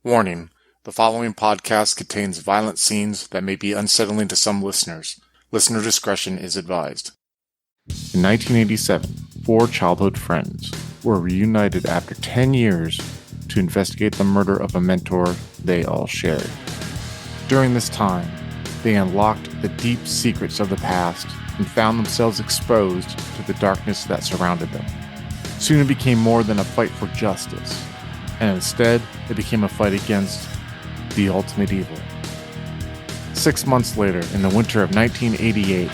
Warning: the following podcast contains violent scenes that may be unsettling to some listeners. Listener discretion is advised. In 1987, four childhood friends were reunited after 10 years to investigate the murder of a mentor they all shared. During this time, they unlocked the deep secrets of the past and found themselves exposed to the darkness that surrounded them. Soon it became more than a fight for justice, and instead it became a fight against the ultimate evil. 6 months later, in the winter of 1988,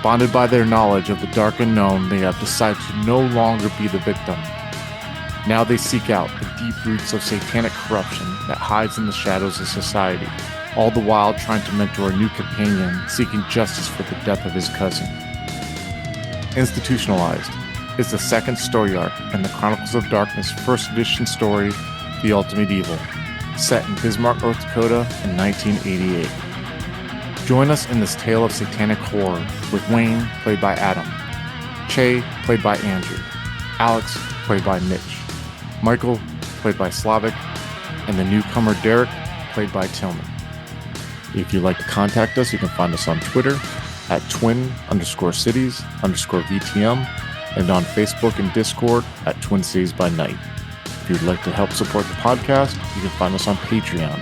bonded by their knowledge of the dark unknown, they have decided to no longer be the victim. Now they seek out the deep roots of satanic corruption that hides in the shadows of society, all the while trying to mentor a new companion seeking justice for the death of his cousin. Institutionalized is the second story arc in the Chronicles of Darkness first edition story, The Ultimate Evil, set in Bismarck, North Dakota in 1988. Join us in this tale of satanic horror with Wayne, played by Adam, Che, played by Andrew, Alex, played by Mitch, Michael, played by Slavic, and the newcomer Derek, played by Tillman. If you'd like to contact us, you can find us on Twitter at twin_cities_VTM and on Facebook and Discord at Twin Cities by Night. If you'd like to help support the podcast, you can find us on Patreon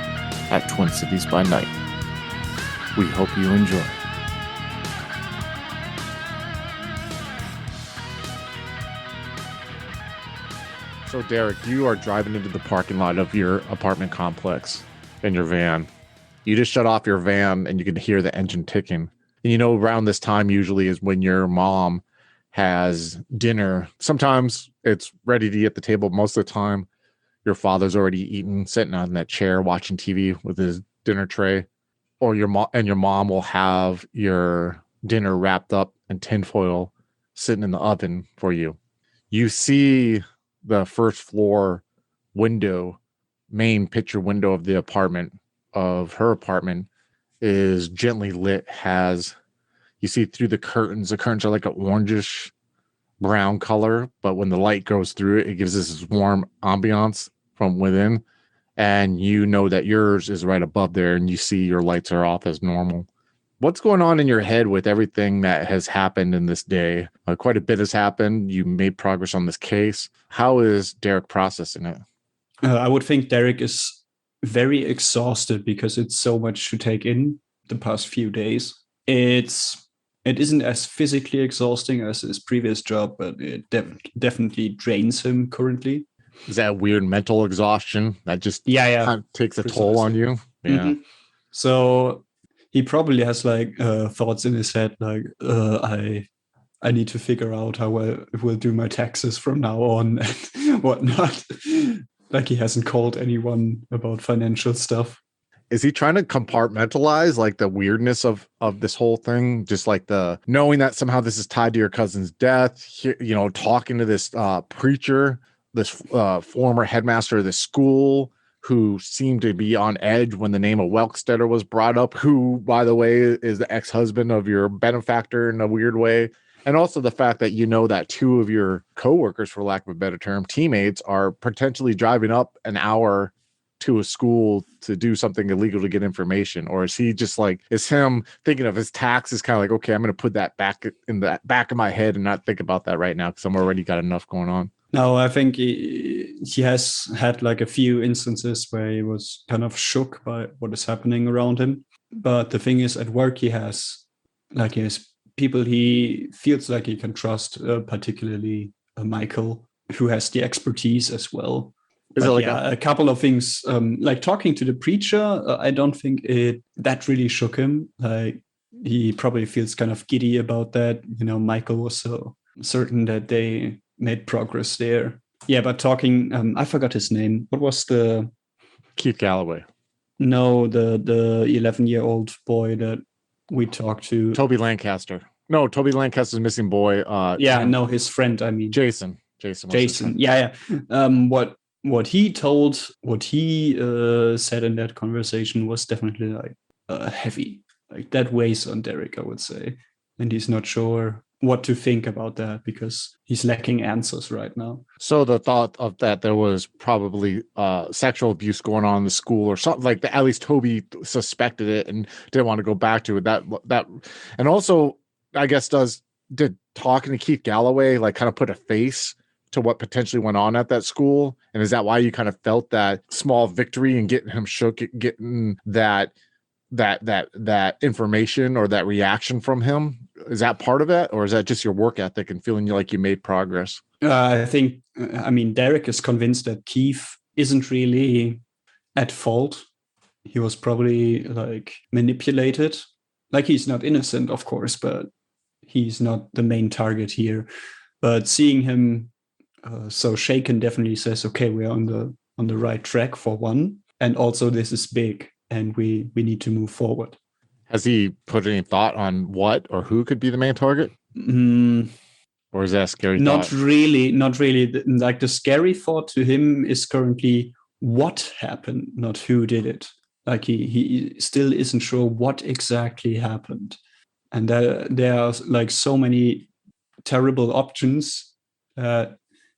at Twin Cities by Night. We hope you enjoy. So Derek, you are driving into the parking lot of your apartment complex in your van. You just shut off your van and you can hear the engine ticking. And you know, around this time usually is when your mom has dinner. Sometimes it's ready to eat at the table. Most of the time, your father's already eaten, sitting on that chair watching TV with his dinner tray. Or your mom will have your dinner wrapped up in tinfoil sitting in the oven for you. You see the first floor window, main picture window of the apartment, of her apartment, is gently lit. You see through the curtains are like an orangish brown color, but when the light goes through it, it gives this warm ambiance from within. And you know that yours is right above there, and you see your lights are off as normal. What's going on in your head with everything that has happened in this day? Quite a bit has happened. You made progress on this case. How is Derek processing it? I would think Derek is very exhausted because it's so much to take in the past few days. It isn't as physically exhausting as his previous job, but it definitely drains him currently. Is that weird mental exhaustion that just kind of takes a toll on you? Yeah. Mm-hmm. So he probably has thoughts in his head like, I need to figure out how I will do my taxes from now on and whatnot. Like he hasn't called anyone about financial stuff. Is he trying to compartmentalize like the weirdness of this whole thing? Just like the knowing that somehow this is tied to your cousin's death, you know, talking to this preacher, this former headmaster of the school who seemed to be on edge when the name of Welkstetter was brought up, who, by the way, is the ex-husband of your benefactor in a weird way. And also the fact that you know that two of your coworkers, for lack of a better term, teammates, are potentially driving up an hour to a school to do something illegal to get information. Or is he just like, is him thinking of his taxes kind of like, okay, I'm going to put that back in the back of my head and not think about that right now because I'm already got enough going on? No, I think he has had like a few instances where he was kind of shook by what is happening around him. But the thing is, at work, he has people he feels like he can trust, particularly Michael, who has the expertise as well. Is it like a couple of things, like talking to the preacher, I don't think that really shook him. Like he probably feels kind of giddy about that. You know, Michael was so certain that they made progress there. Yeah, but talking, I forgot his name. What was the Keith Galloway? No, the 11-year-old boy that we talked to. Toby Lancaster. No, Toby Lancaster's missing boy. His friend. I mean, Jason. Yeah. What he said in that conversation was definitely like heavy. Like that weighs on Derek, I would say, and he's not sure what to think about that, because he's lacking answers right now. So the thought of that there was probably sexual abuse going on in the school or something like that. At least Toby suspected it and didn't want to go back to it. That, and also, I guess, did talking to Keith Galloway like kind of put a face to what potentially went on at that school? And is that why you kind of felt that small victory and getting him shook, getting that information or that reaction from him? Is that part of it, or is that just your work ethic and feeling like you made progress? I think, Derek is convinced that Keith isn't really at fault. He was probably like manipulated. Like, he's not innocent, of course, but he's not the main target here. But seeing him so shaken definitely says, okay, we're on the right track for one, and also this is big, and we need to move forward. Has he put any thought on what or who could be the main target? Or is that a scary not thought? Not really. Like, the scary thought to him is currently what happened, not who did it. Like, he still isn't sure what exactly happened. And there are like so many terrible options.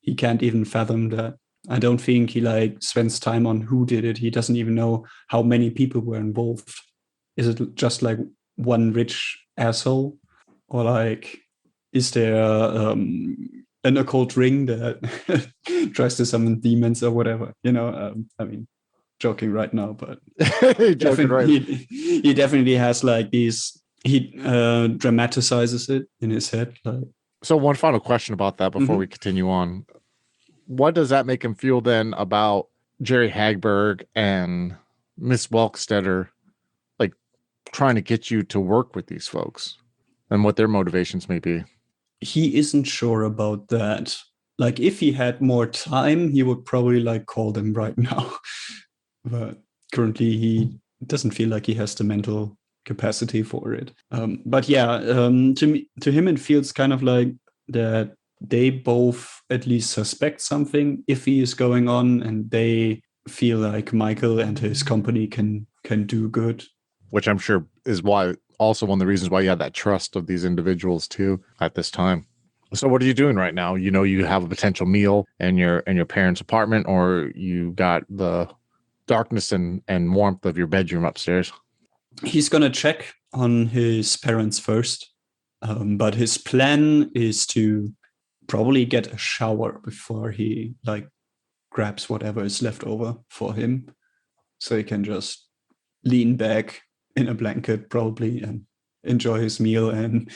He can't even fathom that. I don't think he like spends time on who did it. He doesn't even know how many people were involved. Is it just like one rich asshole, or like, is there an occult ring that tries to summon demons or whatever? Joking right now, but he definitely has like these. He dramatizes it in his head. Like. So one final question about that before we continue on. What does that make him feel then about Jerry Hagberg and Miss Welkstetter, like, trying to get you to work with these folks, and what their motivations may be? He isn't sure about that. Like, if he had more time, he would probably like call them right now. But currently he doesn't feel like he has the mental capacity for it. But yeah, to him, it feels kind of like that they both at least suspect something iffy is going on, and they feel like Michael and his company can do good. Which I'm sure is why, also one of the reasons why you had that trust of these individuals too at this time. So what are you doing right now? You know, you have a potential meal in your parents' apartment, or you got the darkness and warmth of your bedroom upstairs. He's gonna check on his parents first, but his plan is to probably get a shower before he like grabs whatever is left over for him, so he can just lean back in a blanket probably and enjoy his meal and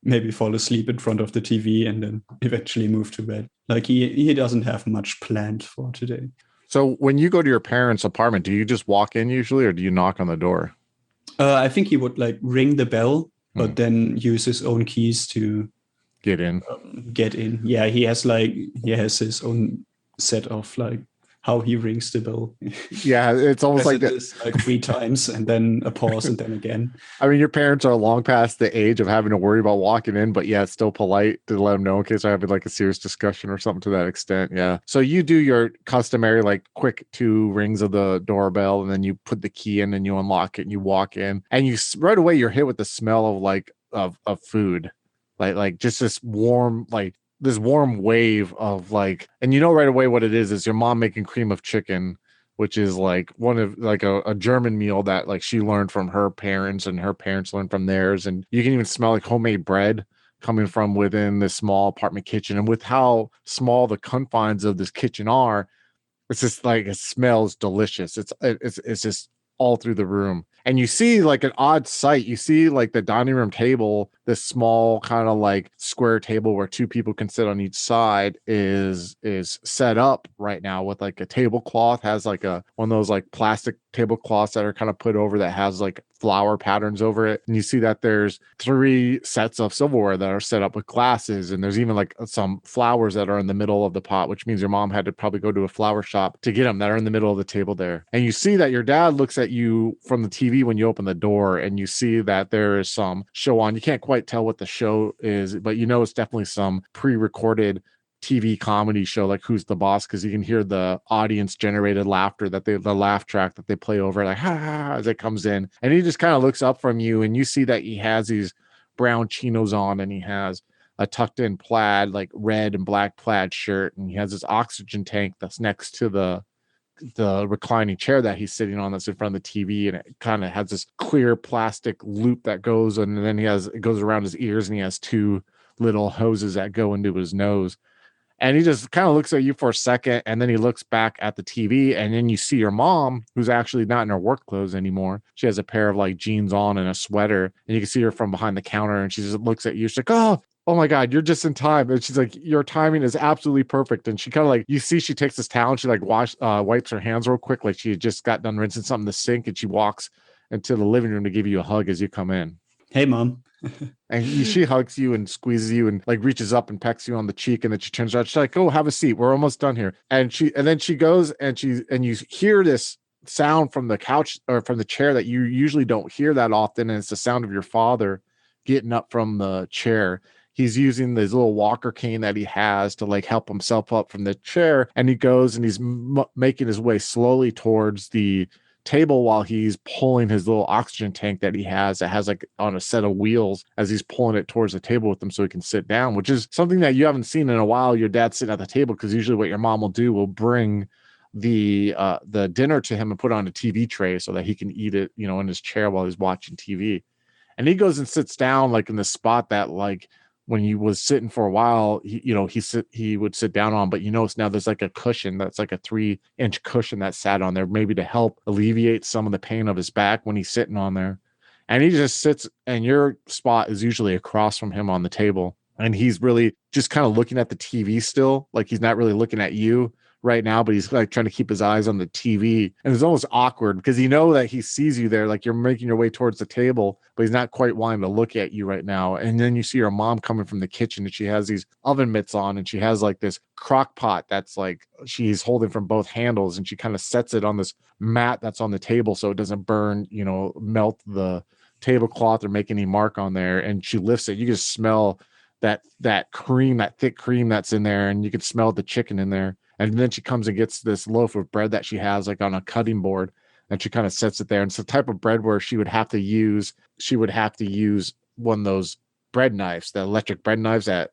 maybe fall asleep in front of the TV and then eventually move to bed. Like, he doesn't have much planned for today. So when you go to your parents' apartment, do you just walk in usually, or do you knock on the door? I think he would like ring the bell, but then use his own keys to get in. Yeah, he has his own set of like how he rings the bell. Yeah, it's almost like that. Like 3 times and then a pause and then again. I mean, your parents are long past the age of having to worry about walking in, but yeah, it's still polite to let them know in case I have like a serious discussion or something to that extent. Yeah. So you do your customary like quick 2 rings of the doorbell, and then you put the key in and you unlock it and you walk in, and you right away you're hit with the smell of like of food, like just this warm wave of like, and you know right away what it is your mom making cream of chicken, which is like one of like a German meal that like she learned from her parents and her parents learned from theirs. And you can even smell like homemade bread coming from within this small apartment kitchen. And with how small the confines of this kitchen are, it's just like, it smells delicious. It's just all through the room. And you see like an odd sight. You see like the dining room table, this small kind of like square table where 2 people can sit on each side is set up right now with like a tablecloth, has like one of those like plastic tablecloths that are kind of put over that has like flower patterns over it. And you see that there's 3 sets of silverware that are set up with glasses. And there's even like some flowers that are in the middle of the pot, which means your mom had to probably go to a flower shop to get them, that are in the middle of the table there. And you see that your dad looks at you from the TV when you open the door, and you see that there is some show on. You can't quite tell what the show is, but you know it's definitely some pre-recorded TV comedy show like Who's the Boss, because you can hear the audience generated laughter the laugh track that they play over like ha, ha, ha, as it comes in. And he just kind of looks up from you, and you see that he has these brown chinos on, and he has a tucked in plaid, like red and black plaid shirt. And he has his oxygen tank that's next to the reclining chair that he's sitting on that's in front of the TV, and it kind of has this clear plastic loop that goes, and then it goes around his ears, and he has two little hoses that go into his nose. And he just kind of looks at you for a second, and then he looks back at the TV, and then you see your mom, who's actually not in her work clothes anymore. She has a pair of like jeans on and a sweater, and you can see her from behind the counter, and she just looks at you. She's like, oh my God, you're just in time. And she's like, your timing is absolutely perfect. And she kind of like, you see, she takes this towel and she like wipes her hands real quick, like she had just got done rinsing something in the sink, and she walks into the living room to give you a hug as you come in. Hey, Mom. And she hugs you and squeezes you and like reaches up and pecks you on the cheek, and then she turns around. She's like, "Oh, have a seat. We're almost done here." And then she goes and you hear this sound from the couch or from the chair that you usually don't hear that often, and it's the sound of your father getting up from the chair. He's using this little walker cane that he has to like help himself up from the chair, and he goes and he's making his way slowly towards the table while he's pulling his little oxygen tank that he has that has like on a set of wheels as he's pulling it towards the table with him so he can sit down, which is something that you haven't seen in a while. Your dad sitting at the table, because usually what your mom will do will bring the dinner to him and put it on a TV tray so that he can eat it, in his chair while he's watching TV. And he goes and sits down like in the spot that like when he was sitting for a while, he would sit down on, but now there's like a cushion that's like a 3-inch cushion that sat on there, maybe to help alleviate some of the pain of his back when he's sitting on there. And he just sits, and your spot is usually across from him on the table. And he's really just kind of looking at the TV still, like he's not really looking at you right now, but he's like trying to keep his eyes on the TV. And it's almost awkward because that he sees you there, like you're making your way towards the table, but he's not quite wanting to look at you right now. And then you see your mom coming from the kitchen, and she has these oven mitts on, and she has like this crock pot that's like she's holding from both handles, and she kind of sets it on this mat that's on the table so it doesn't burn, melt the tablecloth or make any mark on there. And she lifts it. You can smell that cream, that thick cream that's in there, and you can smell the chicken in there. And then she comes and gets this loaf of bread that she has like on a cutting board, and she kind of sets it there. And it's the type of bread where she would have to use one of those bread knives, the electric bread knives that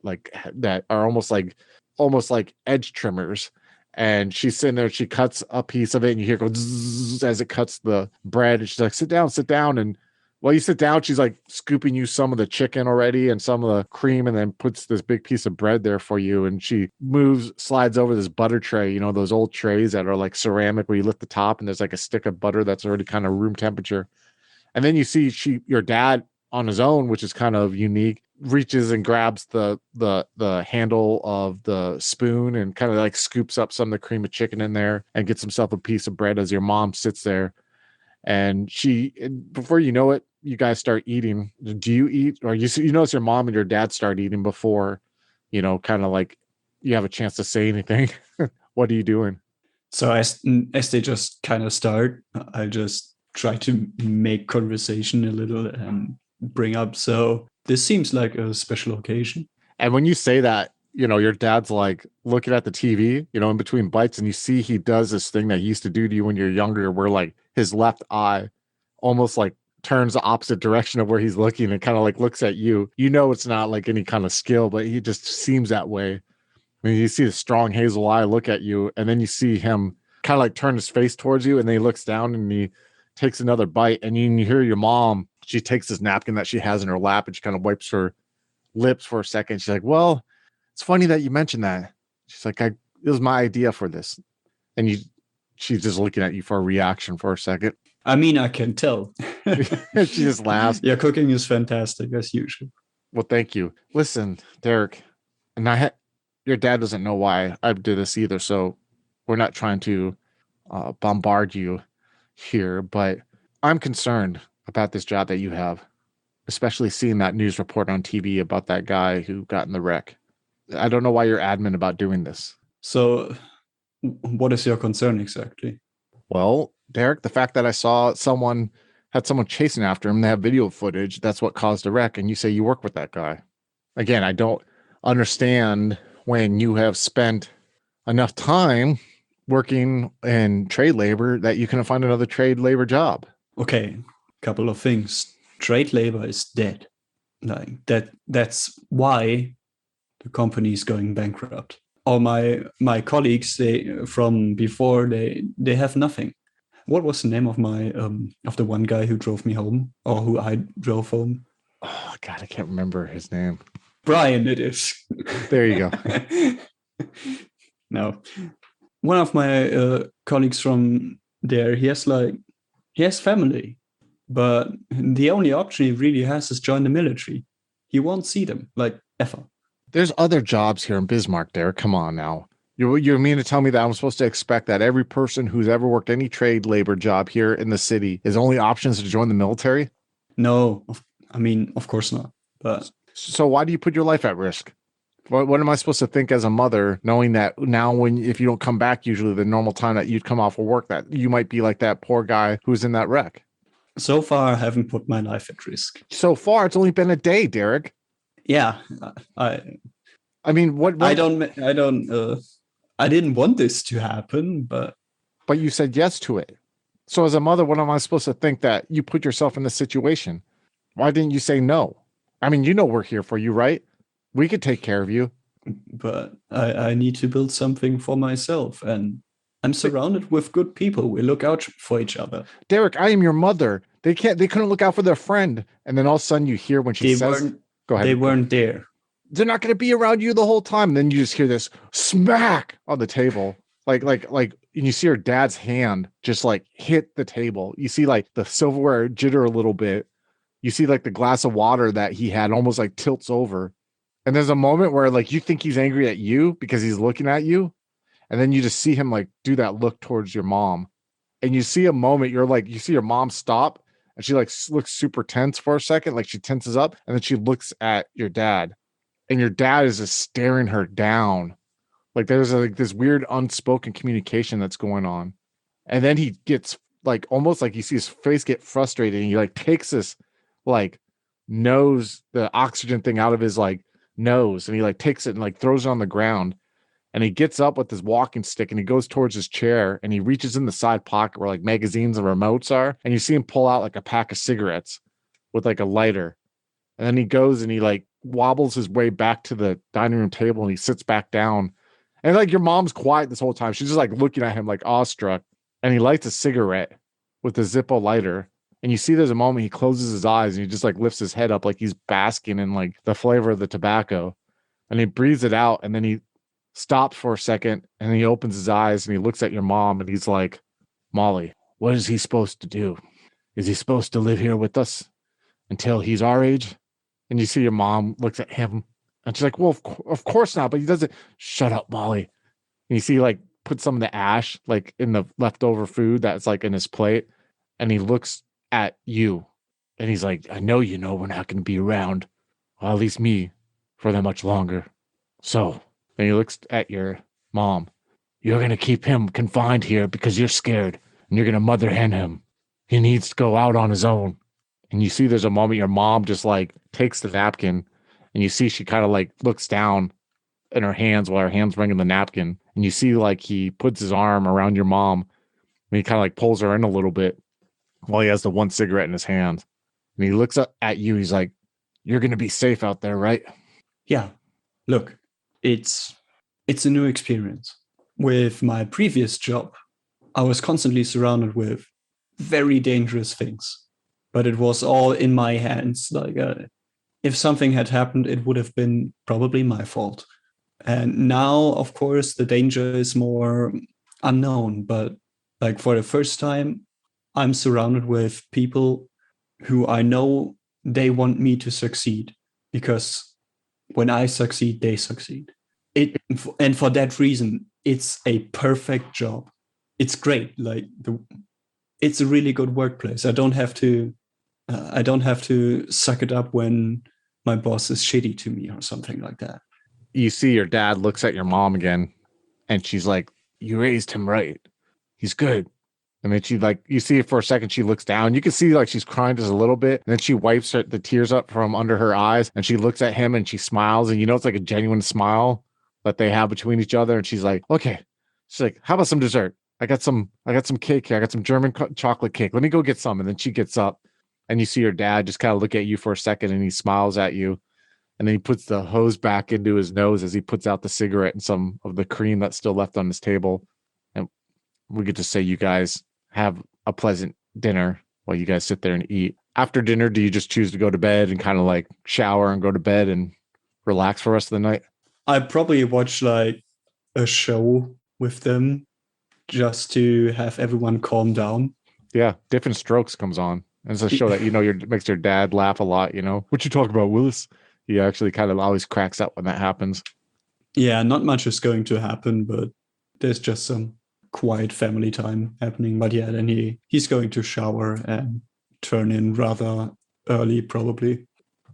are almost like edge trimmers. And she's sitting there, she cuts a piece of it, and you hear it go zzz as it cuts the bread. And she's like, sit down. And while you sit down, she's like scooping you some of the chicken already and some of the cream, and then puts this big piece of bread there for you. And she slides over this butter tray, those old trays that are like ceramic where you lift the top and there's like a stick of butter that's already kind of room temperature. And then you see your dad on his own, which is kind of unique, reaches and grabs the handle of the spoon and kind of like scoops up some of the cream of chicken in there and gets himself a piece of bread as your mom sits there. And before you know it, you guys start eating. Do you eat, or you notice your mom and your dad start eating before, kind of like you have a chance to say anything? What are you doing? So as they just kind of start, I just try to make conversation a little and bring up. So this seems like a special occasion. And when you say that, your dad's like looking at the TV, in between bites, and you see he does this thing that he used to do to you when you're younger, where like his left eye almost like turns the opposite direction of where he's looking and kind of like looks at you. It's not like any kind of skill, but he just seems that way. I mean, you see the strong hazel eye look at you, and then you see him kind of like turn his face towards you, and then he looks down and he takes another bite, and you hear your mom, she takes this napkin that she has in her lap and she kind of wipes her lips for a second. She's like, well, it's funny that you mentioned that. She's like, it was my idea for this. And she's just looking at you for a reaction for a second. I mean, I can tell. She just laughs. Yeah, cooking is fantastic as usual. Well, thank you. Listen, Derek, and your dad doesn't know why I did this either, so we're not trying to bombard you here, but I'm concerned about this job that you have, especially seeing that news report on TV about that guy who got in the wreck. I don't know why you're adamant about doing this. So what is your concern exactly? Well, Derek, the fact that I saw someone chasing after him, they have video footage, that's what caused the wreck, and you say you work with that guy. Again, I don't understand when you have spent enough time working in trade labor that you can find another trade labor job. Okay, couple of things. Trade labor is dead. Like that's why the company is going bankrupt. All my colleagues, they from before, they have nothing. What was the name of my of the one guy who drove me home, or who I drove home? Oh God, I can't remember his name. Brian, it is. There you go. No, one of my colleagues from there, he has family, but the only option he really has is join the military. He won't see them, like, ever. There's other jobs here in Bismarck, Derek. Come on now. You mean to tell me that I'm supposed to expect that every person who's ever worked any trade labor job here in the city is only options to join the military? No, I mean, of course not. But So why do you put your life at risk? What am I supposed to think as a mother, knowing that now if you don't come back, usually the normal time that you'd come off of work, that you might be like that poor guy who's in that wreck? so far, I haven't put my life at risk. So far, it's only been a day, Derek. Yeah, I mean, what I didn't want this to happen, but you said yes to it. So as a mother, what am I supposed to think that you put yourself in this situation? Why didn't you say no? I mean, we're here for you, right? We could take care of you. but I need to build something for myself, and I'm surrounded with good people. We look out for each other. Derek, I am your mother. They couldn't look out for their friend. And then all of a sudden you hear when she says, go ahead. They weren't there. They're not going to be around you the whole time. And then you just hear this smack on the table. Like, and you see her dad's hand just like hit the table. You see like the silverware jitter a little bit. You see like the glass of water that he had almost like tilts over. And there's a moment where like you think he's angry at you because he's looking at you. And then you just see him like do that look towards your mom. And you see a moment, you see your mom stop and she like looks super tense for a second. Like she tenses up and then she looks at your dad. And your dad is just staring her down. Like there's like this weird unspoken communication that's going on. And then he gets like almost like you see his face get frustrated and he like takes this like the oxygen thing out of his like nose and he like takes it and like throws it on the ground. And he gets up with his walking stick and he goes towards his chair and he reaches in the side pocket where like magazines and remotes are. And you see him pull out like a pack of cigarettes with like a lighter. And then he goes and he like wobbles his way back to the dining room table and he sits back down. And like your mom's quiet this whole time. She's just like looking at him like awestruck. And he lights a cigarette with the Zippo lighter. And you see there's a moment he closes his eyes and he just like lifts his head up like he's basking in like the flavor of the tobacco. And he breathes it out and then he stops for a second and he opens his eyes and he looks at your mom and he's like, Molly, what is he supposed to do? Is he supposed to live here with us until he's our age? And you see your mom looks at him and she's like, well, of course not. But he doesn't. Shut up, Molly. And you see like put some of the ash like in the leftover food that's like in his plate. And he looks at you and he's like, I know we're not going to be around, well, at least me, for that much longer. So then he looks at your mom. You're going to keep him confined here because you're scared and you're going to mother hen him. He needs to go out on his own. And you see there's a moment your mom just like takes the napkin and you see she kind of like looks down in her hands while her hands ringing the napkin. And you see like he puts his arm around your mom and he kind of like pulls her in a little bit while he has the one cigarette in his hand. And he looks up at you. He's like, you're going to be safe out there, right? Yeah. Look, it's a new experience. With my previous job, I was constantly surrounded with very dangerous things, but it was all in my hands. Like if something had happened, it would have been probably my fault. And now, of course, the danger is more unknown, but like for the first time, I'm surrounded with people who I know they want me to succeed, because when I succeed, they succeed. And for that reason, it's a perfect job. It's great. Like it's a really good workplace. I don't have to suck it up when my boss is shitty to me or something like that. You see your dad looks at your mom again and she's like, you raised him right. He's good. And then she like, you see it for a second, she looks down. You can see like she's crying just a little bit. And then she wipes the tears up from under her eyes and she looks at him and she smiles. And you know, it's like a genuine smile that they have between each other. And she's like, okay. She's like, how about some dessert? I got some cake here. I got some German chocolate cake. Let me go get some. And then she gets up and you see your dad just kind of look at you for a second and he smiles at you. And then he puts the hose back into his nose as he puts out the cigarette and some of the cream that's still left on his table. And we get to say, you guys have a pleasant dinner while you guys sit there and eat. After dinner, do you just choose to go to bed and kind of like shower and go to bed and relax for the rest of the night? I probably watch like a show with them just to have everyone calm down. Yeah, Different Strokes comes on. And it's a show that, makes your dad laugh a lot, What you talk about, Willis? He actually kind of always cracks up when that happens. Yeah, not much is going to happen, but there's just some quiet family time happening. But yeah, then he's going to shower and turn in rather early, probably.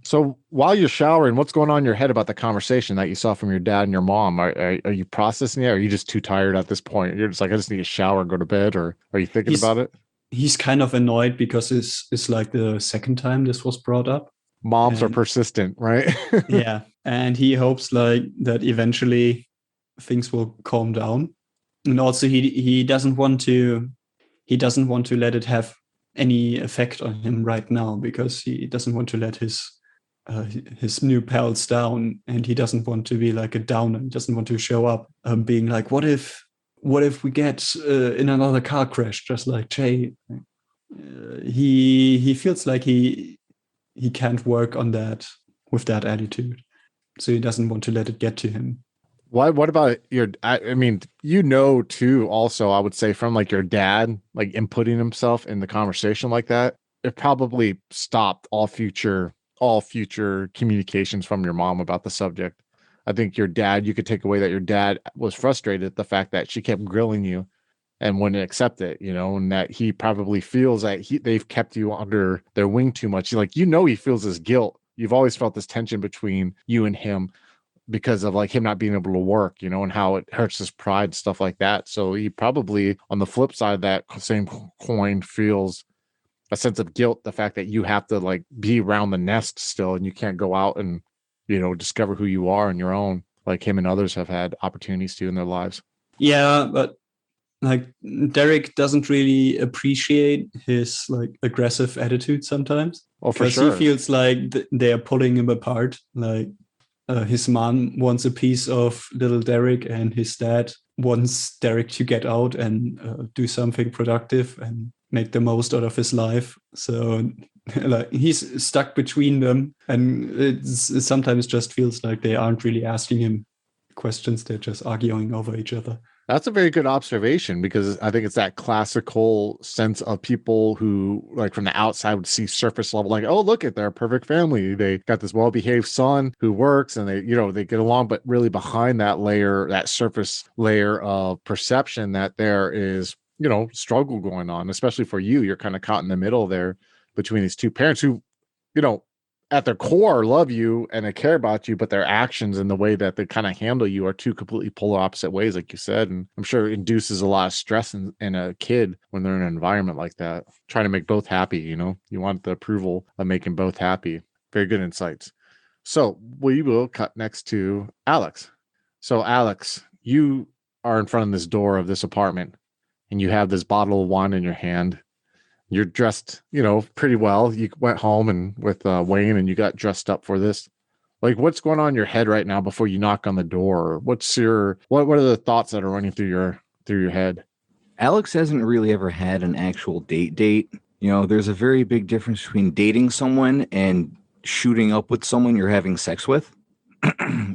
So while you're showering, what's going on in your head about the conversation that you saw from your dad and your mom? Are you processing it? Or are you just too tired at this point? You're just like, I just need to shower and go to bed, or are you thinking about it? He's kind of annoyed because it's like the second time this was brought up. Moms are persistent, right? Yeah. And he hopes like that eventually things will calm down. And also he doesn't want to let it have any effect on him right now, because he doesn't want to let his new pals down, and he doesn't want to be like a downer. He doesn't want to show up being like, what if we get in another car crash just like Jay? He feels like he can't work on that with that attitude, so he doesn't want to let it get to him. What about I mean, too, also, I would say, from like your dad, like inputting himself in the conversation like that, it probably stopped all future communications from your mom about the subject. I think you could take away that your dad was frustrated at the fact that she kept grilling you and wouldn't accept it, and that he probably feels that they've kept you under their wing too much. He feels this guilt. You've always felt this tension between you and him because of like him not being able to work, and how it hurts his pride and stuff like that. So he probably, on the flip side of that same coin, feels a sense of guilt, the fact that you have to like be around the nest still, and you can't go out and, discover who you are on your own, like him and others have had opportunities to in their lives. Yeah, but like Derek doesn't really appreciate his like aggressive attitude sometimes. Oh, for sure. He feels like they are pulling him apart. Like his mom wants a piece of little Derek, and his dad wants Derek to get out and do something productive and make the most out of his life. So like he's stuck between them, and it sometimes just feels like they aren't really asking him questions. They're just arguing over each other. That's a very good observation, because I think it's that classical sense of people who, like, from the outside would see surface level, like, oh, look at their perfect family. They got this well-behaved son who works, and they get along, but really behind that layer, that surface layer of perception, that there is, struggle going on, especially for you. You're kind of caught in the middle there between these two parents who, at their core love you and they care about you, but their actions and the way that they kind of handle you are two completely polar opposite ways, like you said. And I'm sure it induces a lot of stress in a kid when they're in an environment like that, trying to make both happy. You want the approval of making both happy. Very good insights. So we will cut next to Alex. So Alex, you are in front of this door of this apartment, and you have this bottle of wine in your hand. You're dressed, pretty well. You went home and with Wayne, and you got dressed up for this. Like, what's going on in your head right now before you knock on the door? What are the thoughts that are running through your head? Alex hasn't really ever had an actual date. There's a very big difference between dating someone and shooting up with someone you're having sex with.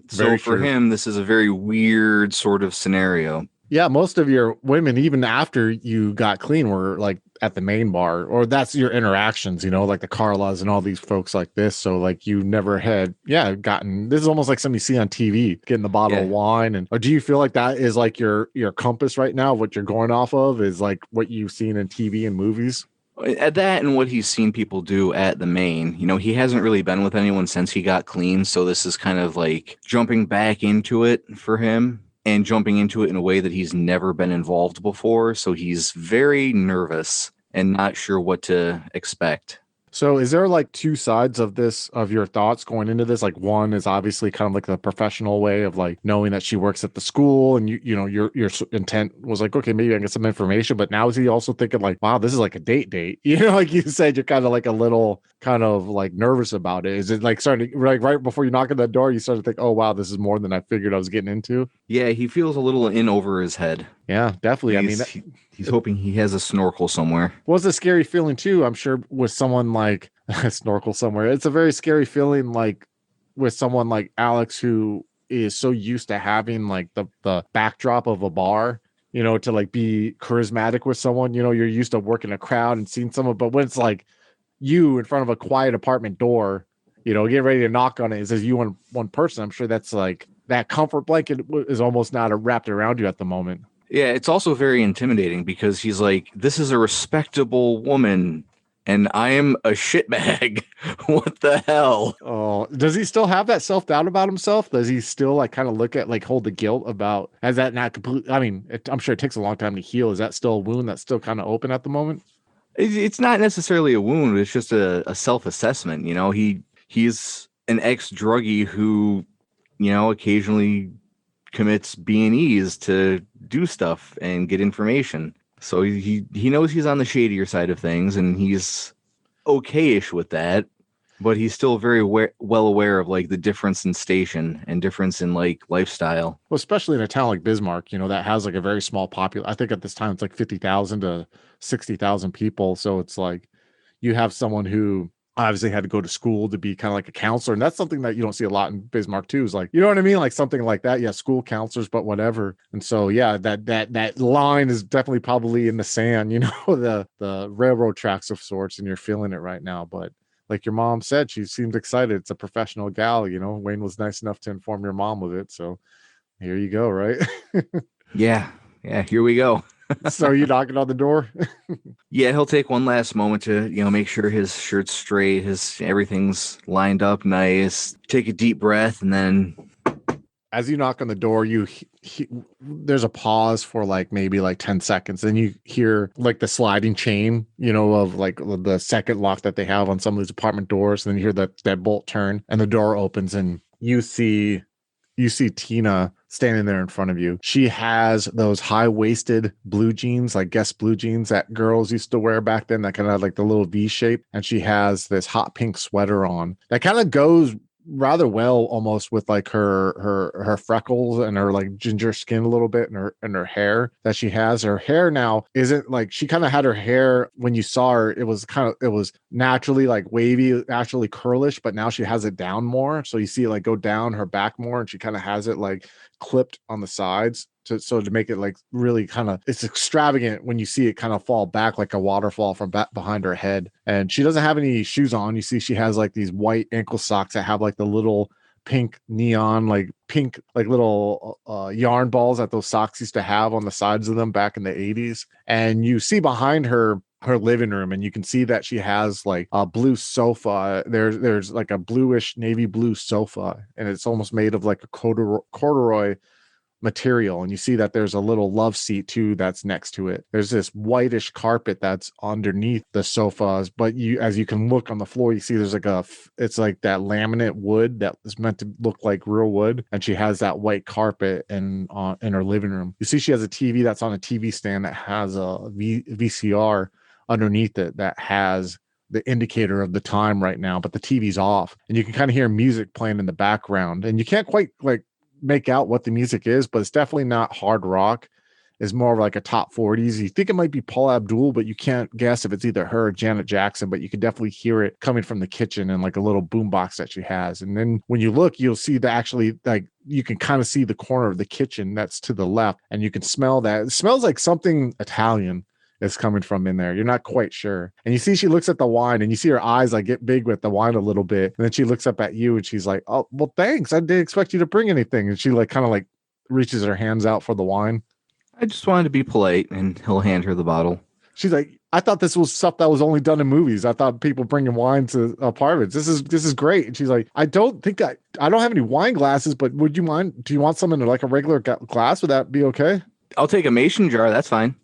So for him, this is a very weird sort of scenario. Yeah, most of your women, even after you got clean, were like at the main bar, or that's your interactions, like the Carlas and all these folks like this. So like you never had, gotten, this is almost like something you see on TV, getting the bottle of wine. Or do you feel like that is like your compass right now? What you're going off of is like what you've seen in TV and movies? At that and what he's seen people do at the main. He hasn't really been with anyone since he got clean. So this is kind of like jumping back into it for him. And jumping into it in a way that he's never been involved before. So he's very nervous and not sure what to expect. So is there like two sides of this, of your thoughts going into this? Like one is obviously kind of like the professional way of like knowing that she works at the school and your intent was like, okay, maybe I get some information, but now is he also thinking like, wow, this is like a date? Like you said, you're kind of like a little kind of like nervous about it. Is it like starting to, like right before you knock on the door, you start to think, oh wow, this is more than I figured I was getting into? Yeah, he feels a little in over his head. Yeah, definitely. I mean, He's hoping he has a snorkel somewhere. was a scary feeling too, I'm sure, with someone like snorkel somewhere. It's a very scary feeling, like with someone like Alex, who is so used to having like the backdrop of a bar, to like be charismatic with someone. You're used to working a crowd and seeing someone, but when it's like you in front of a quiet apartment door, getting ready to knock on it, it says you and one person. I'm sure that's like that comfort blanket is almost not wrapped around you at the moment. Yeah, it's also very intimidating because he's like, this is a respectable woman and I am a shitbag. What the hell? Oh, does he still have that self-doubt about himself? Does he still like kind of look at like hold the guilt about, has that not complete? I mean, I'm sure it takes a long time to heal. Is that still a wound that's still kind of open at the moment? It's not necessarily a wound. It's just a self-assessment. He's an ex-druggie who, occasionally commits B&Es to do stuff and get information. So he knows he's on the shadier side of things, and he's okay-ish with that, but he's still very well aware of like the difference in station and difference in like lifestyle. Well, especially in a town like Bismarck, that has like a very small population. I think at this time it's like 50,000 to 60,000 people. So it's like you have someone who obviously had to go to school to be kind of like a counselor. And that's something that you don't see a lot in Bismarck too, is like, you know what I mean? Like something like that. Yeah. School counselors, but whatever. And so, yeah, that line is definitely probably in the sand, the railroad tracks of sorts, and you're feeling it right now. But like your mom said, she seemed excited. It's a professional gal, Wayne was nice enough to inform your mom of it. So here you go. Right. Yeah. Here we go. So are you knocking on the door? Yeah, he'll take one last moment to, make sure his shirt's straight, everything's lined up nice. Take a deep breath, and then as you knock on the door, there's a pause for like maybe like 10 seconds. Then you hear like the sliding chain, of like the second lock that they have on some of these apartment doors. And then you hear that bolt turn and the door opens, and you see Tina standing there in front of you. She has those high-waisted blue jeans, like Guess blue jeans that girls used to wear back then, that kind of had like the little V shape. And she has this hot pink sweater on that kind of goes rather well almost with like her freckles and her like ginger skin a little bit, and her hair that she has. Her hair now isn't like, she kind of had her hair when you saw her, it was naturally like wavy, naturally curlish, but now she has it down more, so you see it like go down her back more, and she kind of has it like clipped on the sides to make it like really kind of, it's extravagant when you see it kind of fall back like a waterfall from behind her head. And she doesn't have any shoes on. You see she has like these white ankle socks that have like the little pink neon, like pink, like little yarn balls that those socks used to have on the sides of them back in the 80s. And you see behind her living room, and you can see that she has like a blue sofa. There's like a bluish navy blue sofa, and it's almost made of like a corduroy material. And you see that there's a little love seat too that's next to it. There's this whitish carpet that's underneath the sofas, but as you can look on the floor, you see there's like it's like that laminate wood that is meant to look like real wood, and she has that white carpet in her living room. You see she has a TV that's on a TV stand that has a VCR underneath it that has the indicator of the time right now, but the TV's off, and you can kind of hear music playing in the background, and you can't quite like make out what the music is, but it's definitely not hard rock. It's more of like a top 40s. You think it might be Paula Abdul, but you can't guess if it's either her or Janet Jackson, but you can definitely hear it coming from the kitchen and like a little boombox that she has. And then when you look, you'll see that actually, like, you can kind of see the corner of the kitchen that's to the left, and you can smell that. It smells like something Italian is coming from in there. You're not quite sure. And you see she looks at the wine, and you see her eyes like get big with the wine a little bit. And then she looks up at you, and she's like, oh, well, thanks. I didn't expect you to bring anything. And she like kind of like reaches her hands out for the wine. I just wanted to be polite, and he'll hand her the bottle. She's like, I thought this was stuff that was only done in movies. I thought people bringing wine to apartments. This is great. And she's like, I don't have any wine glasses, but would you mind? Do you want some in like a regular glass? Would that be okay? I'll take a mason jar. That's fine.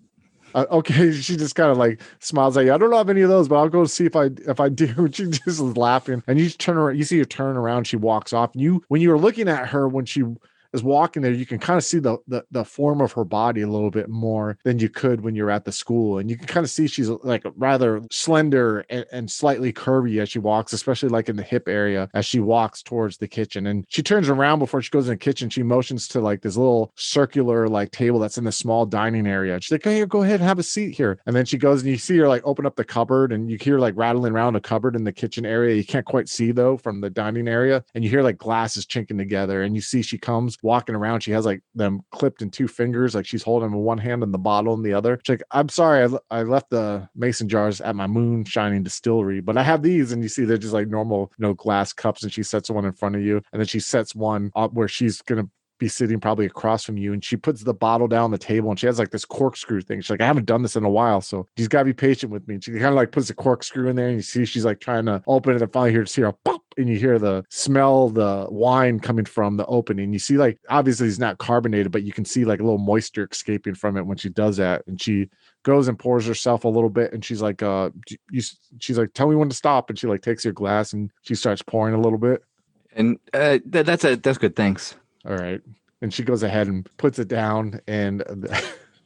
Okay, she just kind of like smiles at you. I don't have any of those, but I'll go see if I do. She just is laughing, and you turn around. You see her turn around. She walks off. When you were looking at her when she is walking there, you can kind of see the form of her body a little bit more than you could when you're at the school, and you can kind of see she's like rather slender and slightly curvy as she walks, especially like in the hip area as she walks towards the kitchen. And she turns around before she goes in the kitchen. She motions to like this little circular like table that's in the small dining area. She's like, "Hey, go ahead and have a seat here." And then she goes and you see her like open up the cupboard, and you hear like rattling around a cupboard in the kitchen area. You can't quite see though from the dining area, and you hear like glasses chinking together, and you see she comes walking around. She has like them clipped in two fingers, like she's holding them in one hand and the bottle in the other. She's like, "I'm sorry, I left the mason jars at my moonshining distillery, but I have these." And you see they're just like normal, glass cups, and she sets one in front of you, and then she sets one up where she's gonna be sitting probably across from you, and she puts the bottle down on the table, and she has like this corkscrew thing. She's like, "I haven't done this in a while, so you just gotta be patient with me." And she kind of like puts the corkscrew in there, and you see she's like trying to open it, and finally you hear a pop, and you hear the smell the wine coming from the opening. You see like obviously it's not carbonated, but you can see like a little moisture escaping from it when she does that. And she goes and pours herself a little bit, and she's like, she's like, "Tell me when to stop." And she like takes your glass and she starts pouring a little bit. And that's good. Thanks. All right. And she goes ahead and puts it down, and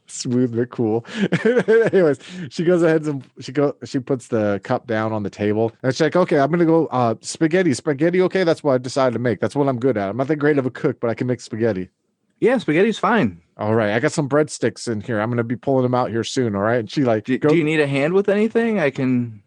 smooth but cool. Anyways, she goes ahead and she puts the cup down on the table, and she's like, "Okay, I'm gonna go spaghetti. Okay, that's what I decided to make. That's what I'm good at. I'm not that great of a cook, but I can make spaghetti." Yeah, spaghetti's fine. All right, I got some breadsticks in here. I'm gonna be pulling them out here soon. All right. And she like, do you need a hand with anything? I can.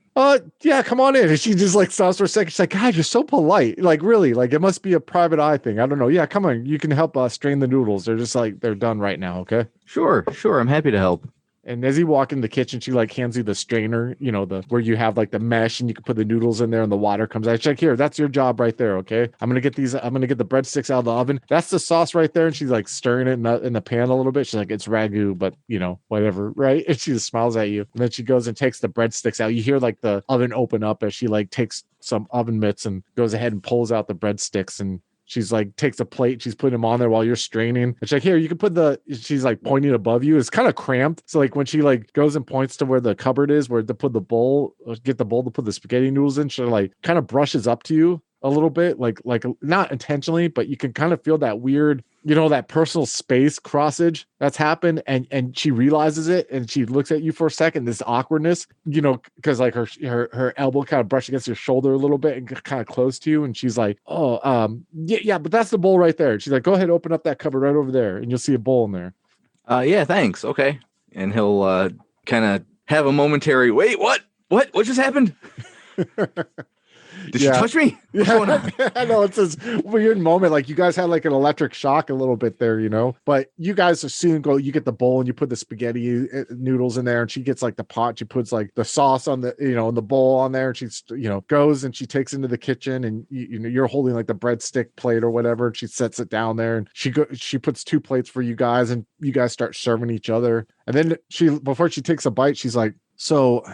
Yeah, come on in. And she just like stops for a second. She's like, "God, you're so polite. Like, really, like it must be a private eye thing. I don't know. Yeah, come on. You can help strain the noodles. They're just like, they're done right now. Okay." Sure. I'm happy to help. And as you walk in the kitchen, she like hands you the strainer, the where you have like the mesh and you can put the noodles in there and the water comes out. She's like, "Here, that's your job right there. Okay. I'm going to get the breadsticks out of the oven. That's the sauce right there." And she's like stirring it in the pan a little bit. She's like, "It's ragu, but whatever." Right. And she just smiles at you. And then she goes and takes the breadsticks out. You hear like the oven open up as she like takes some oven mitts and goes ahead and pulls out the breadsticks, and she's like takes a plate, she's putting them on there while you're straining. And she's like, "Here, you can put she's like pointing above you. It's kind of cramped. So like when she like goes and points to where the cupboard is, where to put the bowl, get the bowl to put the spaghetti noodles in, she like kind of brushes up to you a little bit, like not intentionally, but you can kind of feel that weird, that personal space crossage that's happened. And she realizes it, and she looks at you for a second, this awkwardness, because like her elbow kind of brushed against your shoulder a little bit and kind of close to you. And she's like, "Oh, yeah, but that's the bowl right there." She's like, "Go ahead, open up that cupboard right over there, and you'll see a bowl in there." Yeah, thanks. Okay. And he'll kind of have a momentary, wait, what just happened? Did she touch me? What's going on? I know it's this weird moment. Like you guys had like an electric shock a little bit there, but you guys are soon you get the bowl and you put the spaghetti noodles in there, and she gets like the pot. She puts like the sauce on the, in the bowl on there, and she's, goes and she takes into the kitchen, and you're holding like the breadstick plate or whatever. And she sets it down there, and she puts two plates for you guys, and you guys start serving each other. And then before she takes a bite, she's like, "So,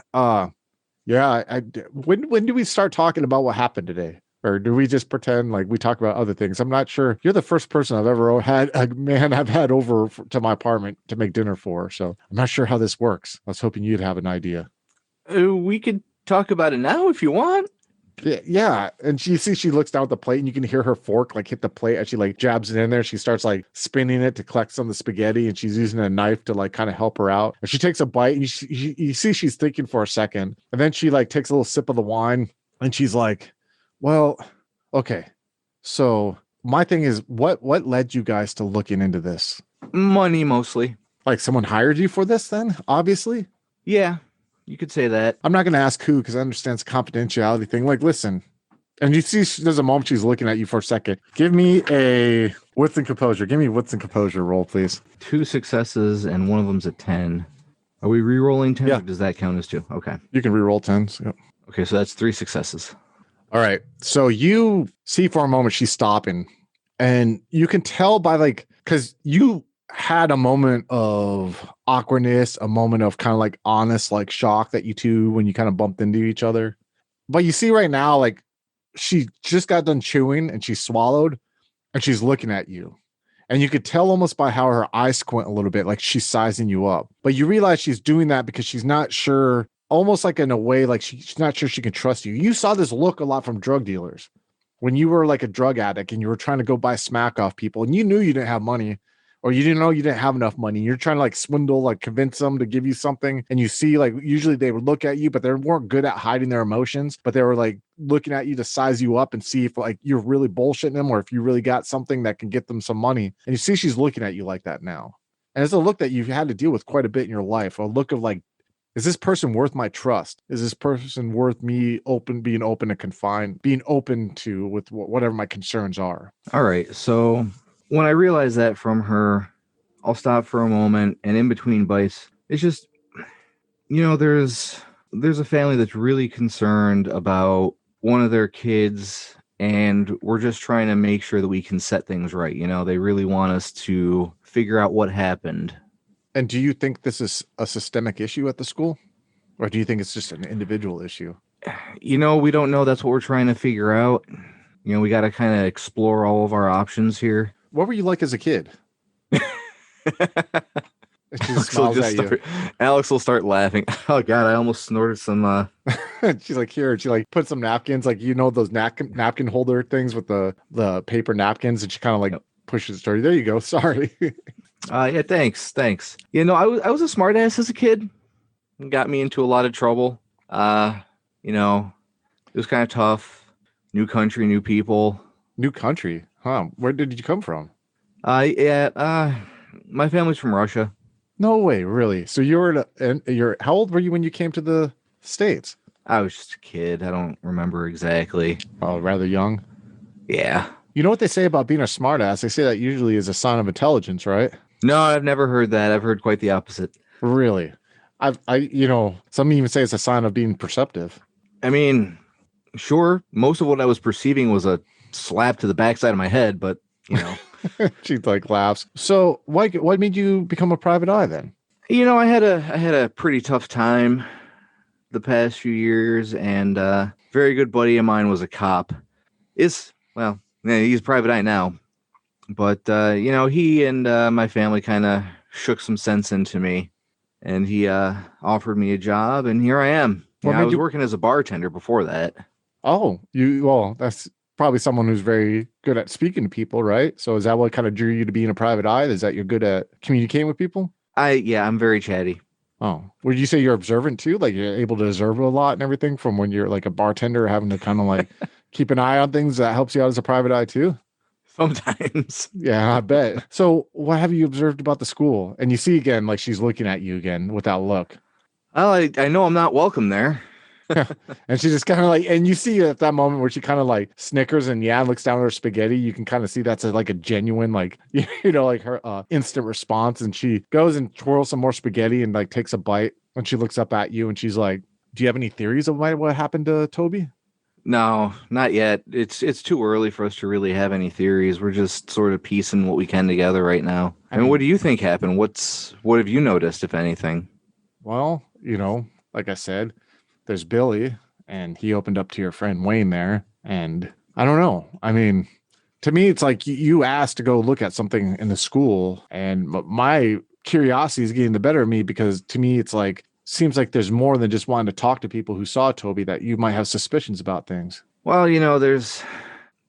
yeah, when do we start talking about what happened today? Or do we just pretend like we talk about other things? I'm not sure. You're the first person I've ever had over to my apartment to make dinner for. So I'm not sure how this works. I was hoping you'd have an idea." We could talk about it now if you want. Yeah. And she looks down at the plate, and you can hear her fork like hit the plate as she like jabs it in there. She starts like spinning it to collect some of the spaghetti, and she's using a knife to like kind of help her out. And she takes a bite, and you see she's thinking for a second, and then she like takes a little sip of the wine, and she's like, "Well, okay. So my thing is, what led you guys to looking into this?" Money, mostly. Like someone hired you for this then, obviously? Yeah. You could say that. I'm not going to ask who, because I understand it's a confidentiality thing. Like, listen, and you see there's a moment she's looking at you for a second. Give me a wits and composure. Give me a wits and composure roll, please. 2 successes, and one of them's a 10. Are we re-rolling 10? Yeah. Or does that count as 2? Okay. You can re-roll 10s. Yep. Okay, so that's 3 successes. All right. So you see for a moment she's stopping, and you can tell by because you had a moment of awkwardness, a moment of kind of like honest, like shock that you two, when you kind of bumped into each other. But you see right now, like she just got done chewing and she swallowed, and she's looking at you, And you could tell almost by how her eyes squint a little bit, like she's sizing you up. But you realize she's doing that because she's not sure, almost like in a way, like she's not sure she can trust you. You saw this look a lot from drug dealers when you were like a drug addict and you were trying to go buy smack off people and you knew you didn't have money, or you didn't know you didn't have enough money. You're trying to like swindle, like convince them to give you something. And you see, like, usually they would look at you, but they weren't good at hiding their emotions, but they were like looking at you to size you up and see if like you're really bullshitting them or if you really got something that can get them some money. And you see, she's looking at you like that now. And it's a look that you've had to deal with quite a bit in your life. A look of like, is this person worth my trust? Is this person worth me being open to confine, being open to with whatever my concerns are? All right. So when I realize that from her, I'll stop for a moment, and in between bites, it's just, there's a family that's really concerned about one of their kids, and we're just trying to make sure that we can set things right. They really want us to figure out what happened. And do you think this is a systemic issue at the school, or do you think it's just an individual issue? We don't know. That's what we're trying to figure out. We got to kind of explore all of our options here. What were you like as a kid? Alex will start laughing. Oh God, I almost snorted some. She's like, here. She like put some napkins, like those napkin holder things with the paper napkins, and she kind of like pushes the story. There you go. Sorry. Yeah, thanks. I was a smart ass as a kid. It got me into a lot of trouble. It was kind of tough. New country, new people. New country, huh? Where did you come from? My family's from Russia. No way, really? So you're how old were you when you came to the States? I was just a kid. I don't remember exactly. Oh, rather young. Yeah. You know what they say about being a smartass? They say that usually is a sign of intelligence, right? No, I've never heard that. I've heard quite the opposite. Really? Some even say it's a sign of being perceptive. I mean, sure, most of what I was perceiving was a slap to the backside of my head, but She like laughs. So what made you become a private eye then? I had a pretty tough time the past few years, and a very good buddy of mine was a cop. He's a private eye now, but he and my family kind of shook some sense into me, and he offered me a job, and here I am. I was working as a bartender before that. Oh, that's probably someone who's very good at speaking to people, right? So is that what kind of drew you to being a private eye? Is that you're good at communicating with people? I'm very chatty. Oh, would you say you're observant too? Like you're able to observe a lot and everything from when you're like a bartender, having to kind of like keep an eye on things that helps you out as a private eye too? Sometimes. Yeah, I bet. So what have you observed about the school? And you see again, like she's looking at you again with that look. Well, I know I'm not welcome there. And she just kind of like, and you see at that moment where she kind of like snickers and looks down at her spaghetti. You can kind of see that's like a genuine, like, like her instant response. And she goes and twirls some more spaghetti and like takes a bite. And she looks up at you and she's like, do you have any theories of what happened to Toby? No, not yet. It's too early for us to really have any theories. We're just sort of piecing what we can together right now. I mean, what do you think happened? What have you noticed, if anything? Well, like I said, there's Billy, and he opened up to your friend Wayne there. And I don't know. I mean, to me, it's like you asked to go look at something in the school, and my curiosity is getting the better of me because to me, it's like, seems like there's more than just wanting to talk to people who saw Toby, that you might have suspicions about things. Well, there's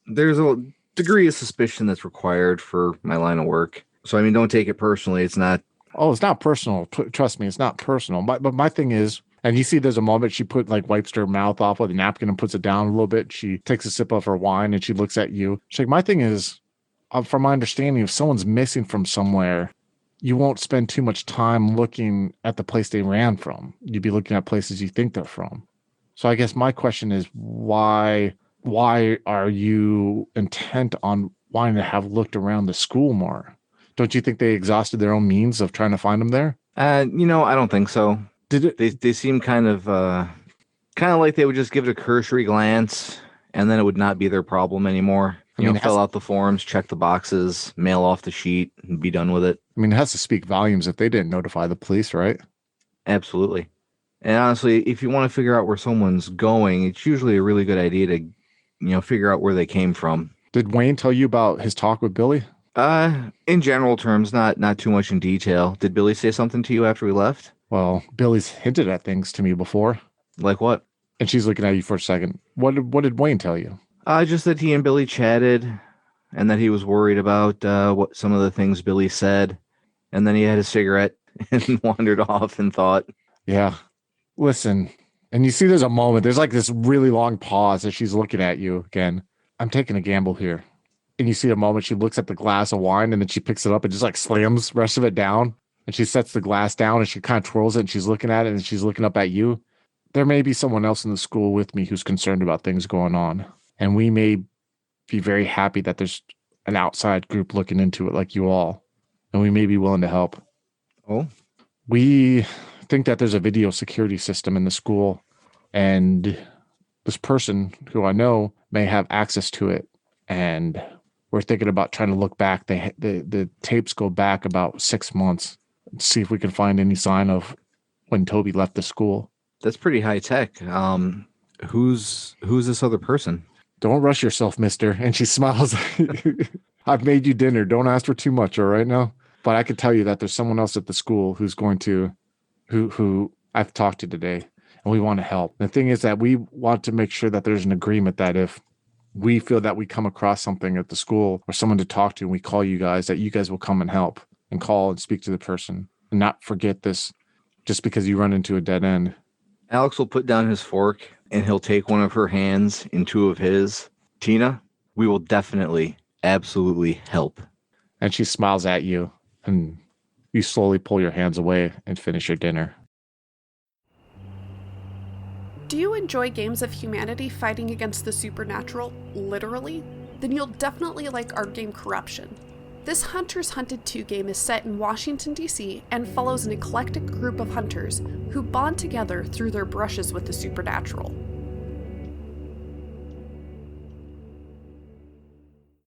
a degree of suspicion that's required for my line of work. So, I mean, don't take it personally. It's not. Oh, it's not personal. Trust me, it's not personal. But my thing is, and you see there's a moment she wipes her mouth off with a napkin and puts it down a little bit. She takes a sip of her wine and she looks at you. She's like, my thing is, from my understanding, if someone's missing from somewhere, you won't spend too much time looking at the place they ran from. You'd be looking at places you think they're from. So I guess my question is, why are you intent on wanting to have looked around the school more? Don't you think they exhausted their own means of trying to find them there? I don't think so. They seem kind of like they would just give it a cursory glance, and then it would not be their problem anymore. Fill out the forms, check the boxes, mail off the sheet, and be done with it. I mean, it has to speak volumes if they didn't notify the police, right? Absolutely. And honestly, if you want to figure out where someone's going, it's usually a really good idea to, figure out where they came from. Did Wayne tell you about his talk with Billy? In general terms, not too much in detail. Did Billy say something to you after we left? Well, Billy's hinted at things to me before. Like what? And she's looking at you for a second. What did Wayne tell you? Just that he and Billy chatted, and that he was worried about what some of the things Billy said, and then he had a cigarette and wandered off and thought. Yeah. Listen, and you see there's a moment, there's like this really long pause as she's looking at you again. I'm taking a gamble here. And you see a moment she looks at the glass of wine and then she picks it up and just like slams the rest of it down. And she sets the glass down and she kind of twirls it and she's looking at it and she's looking up at you. There may be someone else in the school with me who's concerned about things going on. And we may be very happy that there's an outside group looking into it like you all. And we may be willing to help. Oh? We think that there's a video security system in the school. And this person who I know may have access to it. And we're thinking about trying to look back. The tapes go back about 6 months. See if we can find any sign of when Toby left the school. That's pretty high tech. Who's this other person? Don't rush yourself, mister. And she smiles. I've made you dinner. Don't ask for too much, all right now? But I could tell you that there's someone else at the school who's going to, who I've talked to today, and we want to help. The thing is that we want to make sure that there's an agreement that if we feel that we come across something at the school or someone to talk to and we call you guys, that you guys will come and help and call and speak to the person and not forget this just because you run into a dead end. Alex will put down his fork and he'll take one of her hands in two of his. Tina, we will definitely, absolutely help. And she smiles at you and you slowly pull your hands away and finish your dinner. Do you enjoy games of humanity fighting against the supernatural, literally? Then you'll definitely like our game Corruption. This Hunters Hunted 2 game is set in Washington, D.C. and follows an eclectic group of hunters who bond together through their brushes with the supernatural.